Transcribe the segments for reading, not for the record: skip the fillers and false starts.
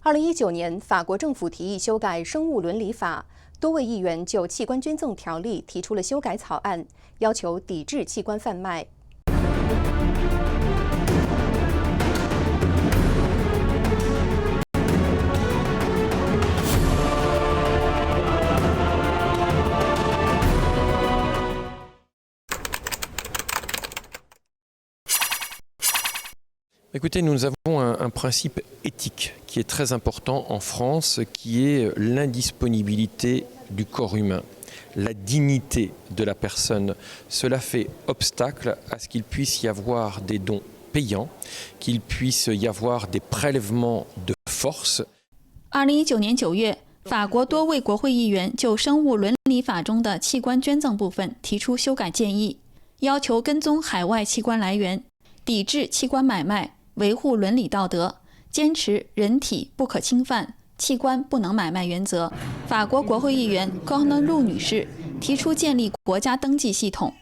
2019年，法国政府提议修改生物伦理法，多位议员就器官捐赠条例提出了修改草案，要求抵制器官贩卖。Écoutez, nous avons un principe éthique qui est très important en France, qui est l'indisponibilité du corps humain, la dignité de la personne. Cela fait obstacle à ce qu'il puisse y avoir des dons payants, qu'il puisse y avoir des prélèvements de force. 2019年9月，法国多位国会议员就生物伦理法中的器官捐赠部分提出修改建议，要求跟踪海外器官来源，抵制器官买卖，维护伦理道德，坚持人体不可侵犯、器官不能买卖原则。法国国会议员高恩路女士提出建立国家登记系统，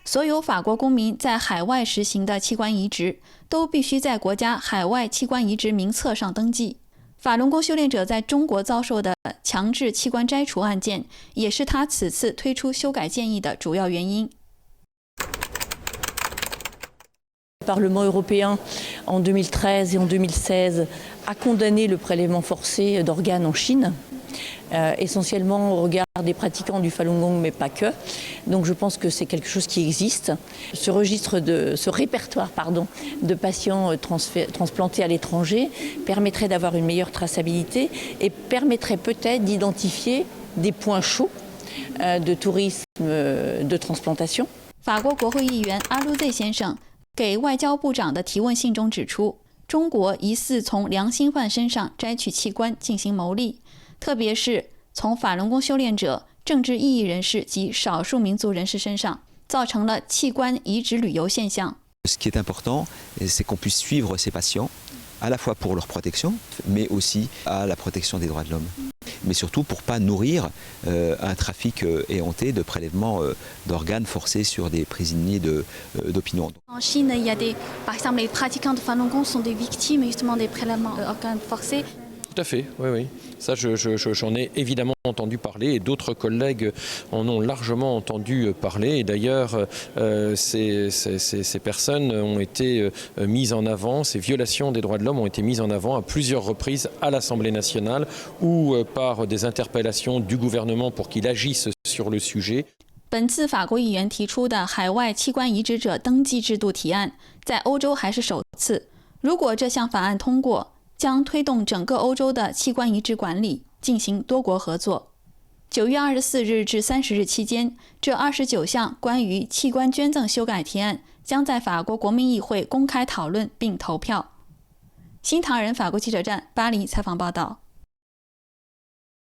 所有法国公民在海外实行的器官移植都必须在国家海外器官移植名册上登记。法轮功修炼者在中国遭受的强制器官摘除案件，也是他此次推出修改建议的主要原因。Le Parlement européen, en 2013 et en 2016, a condamné le prélèvement forcé d'organes en Chine, essentiellement au regard des pratiquants du Falun Gong, mais pas que. Donc je pense que c'est quelque chose qui existe. Ce répertoire de patients transplantés à l'étranger permettrait d'avoir une meilleure traçabilité et permettrait peut-être d'identifier des points chauds de tourisme de transplantation. 法国国会议员阿鲁 Z 先生给外交部长的提问信中指出，中国疑似从良心犯身上摘取器官进行牟利，特别是从法轮功修炼者、政治异议人士及少数民族人士身上，造成了器官移植旅游现象。Ce qui est important, c'est qu'on puisse suivre ces patients, à la fois pour leur protection, mais aussi à la protection des droits de l'homme. Mais surtout pour ne pas nourrir un trafic éhonté de prélèvement d'organes forcés sur des prisonniers d'opinion. En Chine, par exemple, les pratiquants de Falun Gong sont des victimes justement des prélèvements d'organes forcés. Tout à fait, oui. Ça, j'en ai évidemment entendu parler et d'autres collègues en ont largement entendu parler. Et d'ailleurs, ces personnes ont été mises en avant, ces violations des droits de l'homme ont été mises en avant à plusieurs reprises à l'Assemblée nationale ou par des interpellations du gouvernement pour qu'il agisse sur le sujet. 本次法国议员提出的海外器官移植者登记制度提案，在欧洲还是首次。如果这项法案通过，将推动整个欧洲的器官移植管理进行多国合作。9月24日至30日期间，这29项关于器官捐赠修改提案将在法国国民议会公开讨论并投票。新唐人法国记者站巴黎采访报道。